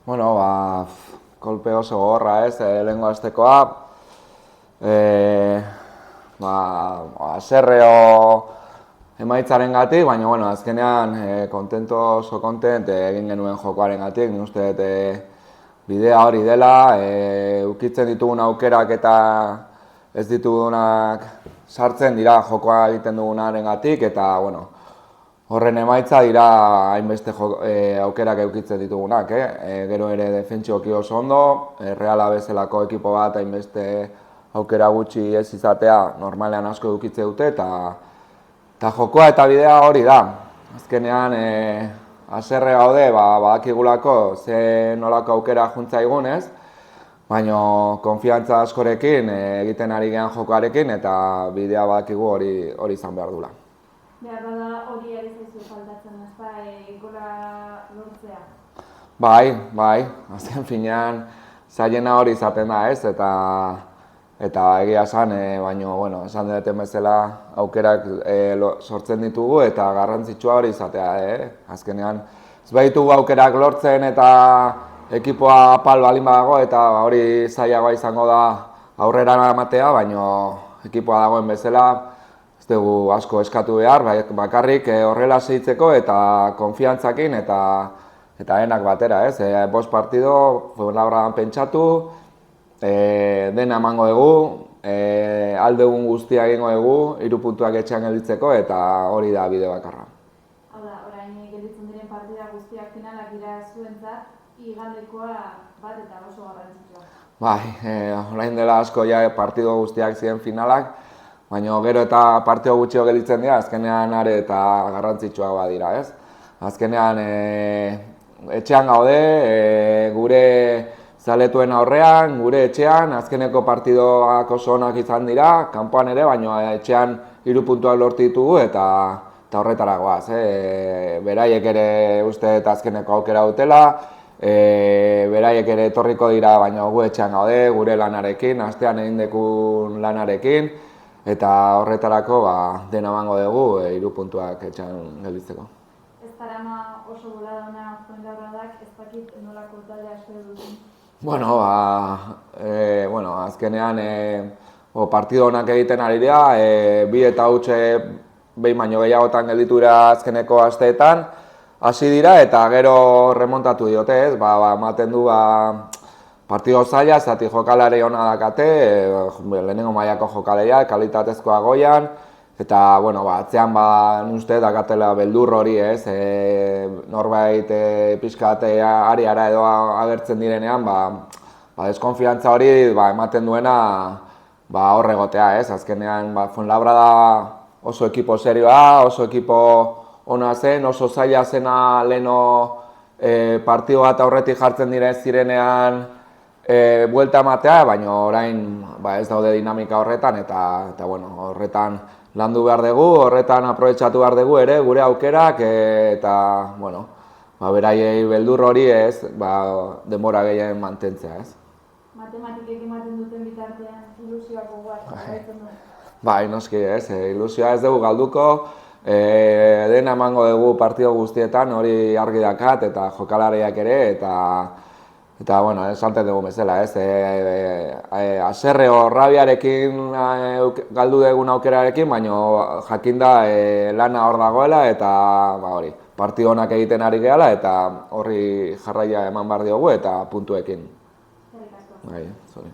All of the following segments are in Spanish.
Bueno, kolpe oso gogorra ez, lehengo astekoa. Haserreo emaitzaren gatik, baina bueno, azkenean oso kontent egin genuen jokoaren gatik. Nik uste dut bidea hori dela, ukitzen ditugun aukerak eta ez ditugunak sartzen dira jokoa egiten dugunaren gatik, eta bueno, horren emaitza dira hainbeste aukerak eukitzen ditugunak. Gero ere defentsioki oso ondo, Reala bezalako ekipo bat hainbeste aukera gutxi ez izatea normalean asko eukitze dute, eta jokoa eta bidea hori da. Azkenean haserre gaude, badakigulako ze nolako aukera juntzaigun ez, baina konfiantza askorekin egiten ari gehan jokoarekin eta bidea badakigu hori izan behar dula. Behar bada hori ari zaizu faltatzen, ezta, gola lortzea? Bai, azken finean zailena hori izaten da ez, eta egia esan, baina, bueno, esan duten bezala aukerak sortzen ditugu eta garrantzitsua hori izatea, Azkenean, ez baditugu aukerak lortzen eta ekipoa apal balin badago eta hori zailagoa izango da aurrera ematea, baina ekipoa dagoen bezala ez dugu asko eskatu behar, bakarrik horrela segitzeko eta konfiantzakin eta enak batera, ez? 5 partido, Fuenlabradan pentsatu, dena emango dugu, aldegun guztia egingo dugu, 3 puntuak etxean gelditzeko eta hori da bide bakarra. Hau da, orain gelditzen diren partida guztiak finalak dira zuentzat, igandekoa bat eta oso garrantzitsua. Bai, orain dela asko partido guztiak ziren finalak, baina gero eta partio gutxio gelditzen dira, azkenean are eta garrantzitsua badira, ez? Azkenean etxean gaude, gure zaletuen aurrean, gure etxean, azkeneko partidoak oso onak izan dira, kanpoan ere, baina etxean 3 puntuak lortu ditugu eta horretara goaz. Beraiek ere uste eta azkeneko aukera dutela, beraiek ere etorriko dira, baina gu etxean gaude, gure lanarekin, astean egin dekun lanarekin, eta horretarako dena emango dugu 3 puntuak etxean gelditzeko. Ez darama oso bolada ona Fuenlabradak, ez dakit nolako taldea espero duten? Bueno, azkenean partido onak egiten ari dira, 2 eta huts behin baino gehiagotan gelditu dira azkeneko asteetan, hasi dira eta gero remontatu diote, ez? Ematen du partido zaila, zati jokalari ona dakate, lehenengo mailako jokalaria, kalitatezkoa goian, eta, bueno, atzean uste dakatela beldur hori, ez? Norbait pixkat ariara edo agertzen direnean, deskonfiantza hori ematen duena hor egotea, ez? Azkenean, Fuenlabrada oso ekipo serioa, oso ekipo ona zen, oso zaila zena leheno partido bat aurretik jartzen zirenean buelta ematea, baina orain ez daude dinamika horretan, eta horretan landu behar dugu, horretan aprobetxatu behar dugu ere, gure aukerak, eta, beraiei beldur hori ez, denbora gehien mantentzea, ez? Matematikek ematen duten bitartean ilusioak gogoak gaitzen du? Bai, noski ez, ilusioa ez dugu galduko, dena emango dugu partido guztietan, hori argi dakat, eta jokalariak ere, eta, esaten dugu bezala, ez, haserreo rabiarekin galdu dugun aukerarekin, baina jakinda lana hor dagoela, eta, hori, partido onak egiten ari gehala, eta horri jarraia eman behar diogu, eta puntuekin. Bai, sorry.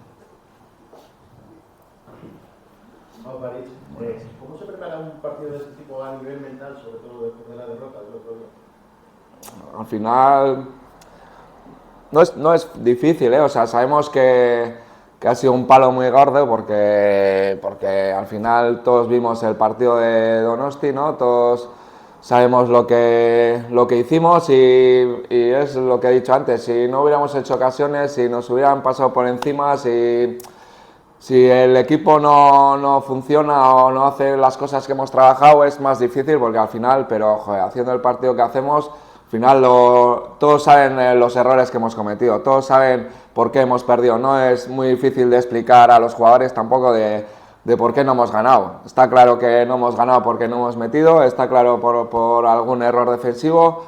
¿Cómo se prepara un partido de este tipo a nivel mental, sobre todo después de la derrota del otro día? Al final no es difícil, o sea, sabemos que ha sido un palo muy gordo porque al final todos vimos el partido de Donosti, ¿no? Todos sabemos lo que hicimos y es lo que he dicho antes, si no hubiéramos hecho ocasiones, si nos hubieran pasado por encima, si el equipo no funciona o no hace las cosas que hemos trabajado, es más difícil porque al final, pero joder, haciendo el partido que hacemos, al final todos saben los errores que hemos cometido, todos saben por qué hemos perdido. No es muy difícil de explicar a los jugadores tampoco de por qué no hemos ganado. Está claro que no hemos ganado porque no hemos metido, está claro por algún error defensivo,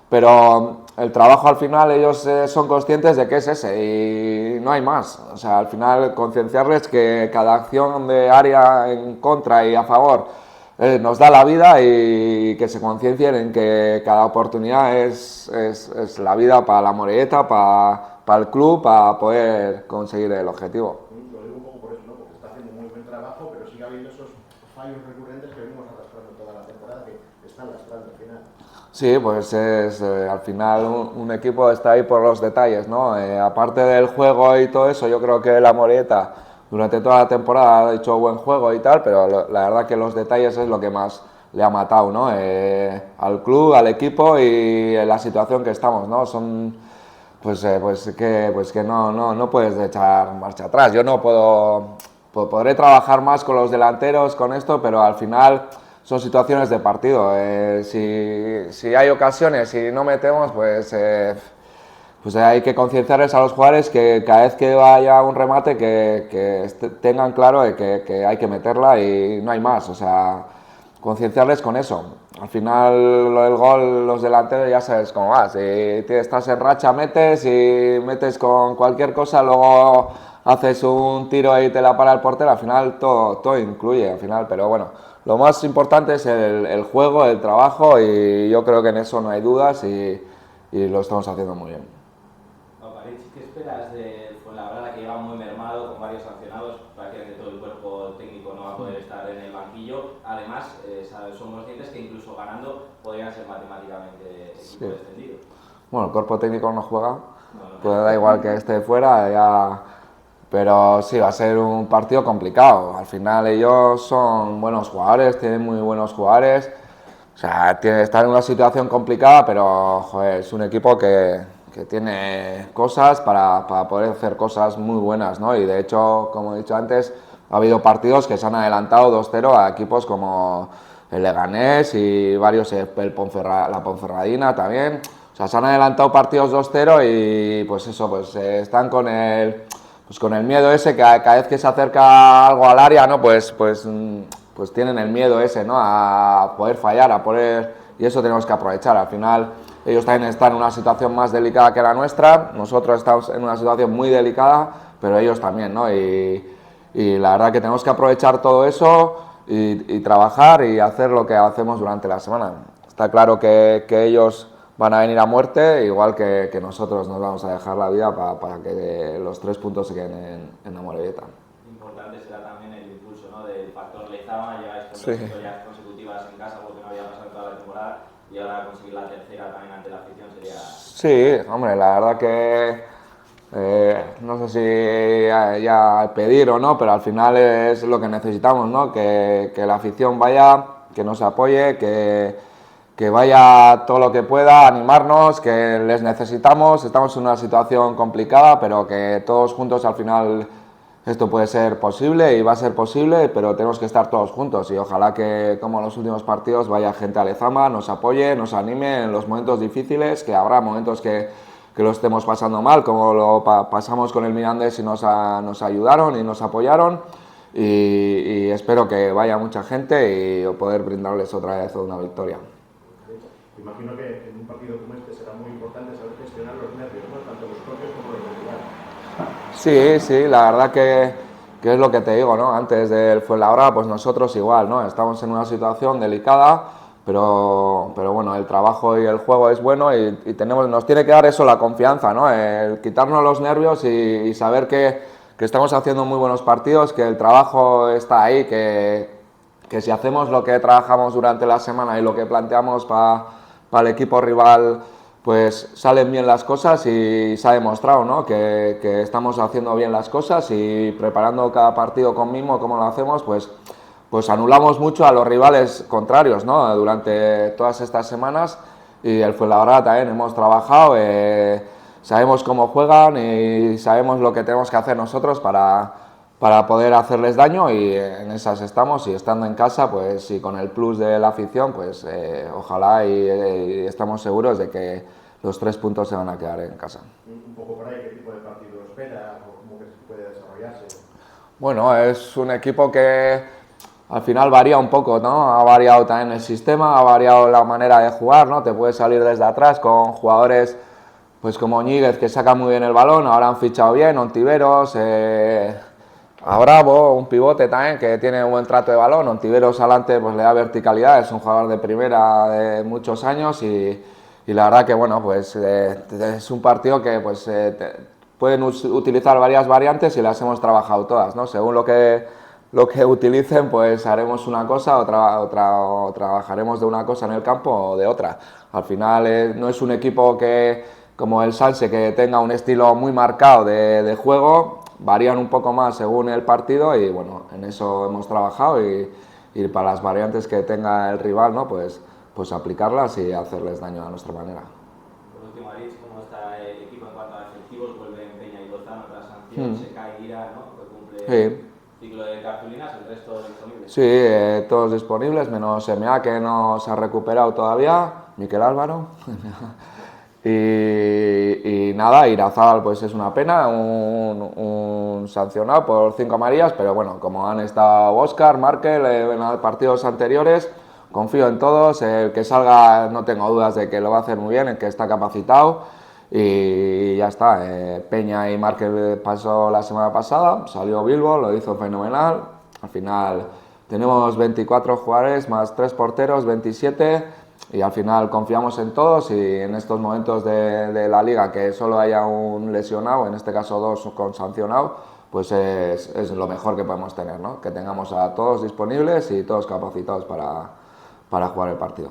pero el trabajo al final ellos son conscientes de que es ese y no hay más. O sea, al final concienciarles que cada acción de área en contra y a favor nos da la vida y que se conciencien en que cada oportunidad es la vida para la Morelleta, para el club, para poder conseguir el objetivo. Lo digo un poco por eso, ¿no? Porque está haciendo muy buen trabajo, pero sigue habiendo esos fallos recurrentes que venimos arrastrando toda la temporada, que están lastrando al final. Sí, pues al final un equipo está ahí por los detalles, ¿no? Aparte del juego y todo eso, yo creo que la Morelleta durante toda la temporada ha hecho buen juego y tal, pero la verdad que los detalles es lo que más le ha matado, ¿no? Al club, al equipo y en la situación que estamos, ¿no? Son pues que no puedes echar marcha atrás. Yo no podré trabajar más con los delanteros, con esto, pero al final son situaciones de partido. Si hay ocasiones y no metemos, pues hay que concienciarles a los jugadores que cada vez que vaya un remate que tengan claro de que hay que meterla y no hay más. O sea, concienciarles con eso. Al final lo del gol, los delanteros ya sabes cómo va. Si estás en racha, metes y metes con cualquier cosa, luego haces un tiro y te la para el portero. Al final todo incluye, al final, pero bueno, lo más importante es el juego, el trabajo y yo creo que en eso no hay dudas y lo estamos haciendo muy bien. ¿Qué esperas del Fuenlabrada, que lleva muy mermado, con varios sancionados? Prácticamente todo el cuerpo técnico no va a poder estar en el banquillo. Además, son conscientes que incluso ganando podrían ser matemáticamente equipo descendido. Bueno, el cuerpo técnico no juega, pues da igual que esté fuera, ya... Pero sí, va a ser un partido complicado. Al final ellos son buenos jugadores, tienen muy buenos jugadores. O sea, están en una situación complicada, pero joder, es un equipo que tiene cosas para poder hacer cosas muy buenas, ¿no? Y de hecho, como he dicho antes, ha habido partidos que se han adelantado 2-0 a equipos como el Leganés y varios, la Ponferradina también. O sea, se han adelantado partidos 2-0 y pues eso, pues están con el miedo ese, que cada vez que se acerca algo al área, ¿no? Pues tienen el miedo ese, ¿no? A poder fallar, y eso tenemos que aprovechar. Al final ellos también están en una situación más delicada que la nuestra, nosotros estamos en una situación muy delicada, pero ellos también, ¿no? Y la verdad que tenemos que aprovechar todo eso y trabajar y hacer lo que hacemos durante la semana. Está claro que ellos van a venir a muerte, igual que nosotros nos vamos a dejar la vida para que los 3 puntos se queden en la Morelleta. Importante será también el impulso, ¿no?, del factor Lezama. Llegáis con 2 victorias consecutivas en casa, porque no había pasado en toda la temporada, y ahora conseguir la tercera también ante la afición sería... Sí, hombre, la verdad que no sé si ya pedir o no, pero al final es lo que necesitamos, ¿no? Que la afición vaya, que nos apoye, que vaya todo lo que pueda, animarnos, que les necesitamos. Estamos en una situación complicada, pero que todos juntos al final esto puede ser posible y va a ser posible, pero tenemos que estar todos juntos y ojalá que, como en los últimos partidos, vaya gente a Lezama, nos apoye, nos anime en los momentos difíciles, que habrá momentos que lo estemos pasando mal, como lo pasamos con el Mirandés y nos ayudaron y nos apoyaron, y espero que vaya mucha gente y poder brindarles otra vez una victoria. Imagino que en un partido como este será muy importante saber gestionar los nervios, ¿no?, tanto los propios como los rivales. Sí, la verdad que es lo que te digo, ¿no? Antes del Fuenlabrada, pues nosotros igual, ¿no? Estamos en una situación delicada, pero bueno, el trabajo y el juego es bueno y nos tiene que dar eso, la confianza, ¿no? El quitarnos los nervios y saber que estamos haciendo muy buenos partidos, que el trabajo está ahí, que si hacemos lo que trabajamos durante la semana y lo que planteamos para el equipo rival, pues salen bien las cosas y se ha demostrado, ¿no?, que estamos haciendo bien las cosas y preparando cada partido con mimo como lo hacemos, pues anulamos mucho a los rivales contrarios, ¿no?, durante todas estas semanas. Y el Fuenlabrada también hemos trabajado, sabemos cómo juegan y sabemos lo que tenemos que hacer nosotros para poder hacerles daño, y en esas estamos, y estando en casa, pues, y con el plus de la afición, pues ojalá y estamos seguros de que los 3 puntos se van a quedar en casa. Un poco por ahí, ¿qué tipo de partido espera o cómo que puede desarrollarse? Bueno, es un equipo que al final varía un poco, ¿no? Ha variado también el sistema, ha variado la manera de jugar, ¿no? Te puedes salir desde atrás con jugadores pues como Ñíguez, que saca muy bien el balón, ahora han fichado bien, Ontiveros, a Bravo, un pivote también que tiene un buen trato de balón. Ontiveros adelante pues le da verticalidad, es un jugador de primera de muchos años y la verdad que bueno, pues es un partido que pues pueden utilizar varias variantes y las hemos trabajado todas, ¿no? Según lo que utilicen, pues haremos una cosa o trabajaremos de una cosa en el campo o de otra. Al final no es un equipo que, como el Sanse, que tenga un estilo muy marcado de juego, varían un poco más según el partido y bueno, en eso hemos trabajado y para las variantes que tenga el rival, ¿no? Pues aplicarlas y hacerles daño a nuestra manera. Por último, Aritz, ¿cómo está el equipo en cuanto a efectivos? Vuelven Peña y Lozano tras sanción, se cae Ira, ¿no? Que cumple el ciclo de cartulinas, el resto disponibles. Sí, todos disponibles, menos MA, que no se ha recuperado todavía, Miquel Álvaro. Y nada, Irazábal pues es una pena, un sancionado por 5 amarillas, pero bueno, como han estado Óscar, Markel en los partidos anteriores, confío en todos, el que salga no tengo dudas de que lo va a hacer muy bien, el que está capacitado y ya está. Peña y Markel pasó la semana pasada, salió Bilbo, lo hizo fenomenal, al final tenemos 24 jugadores más 3 porteros, 27. Y al final confiamos en todos y en estos momentos de la liga que solo haya un lesionado, en este caso 2 con sancionado, pues es lo mejor que podemos tener, ¿no? Que tengamos a todos disponibles y todos capacitados para jugar el partido.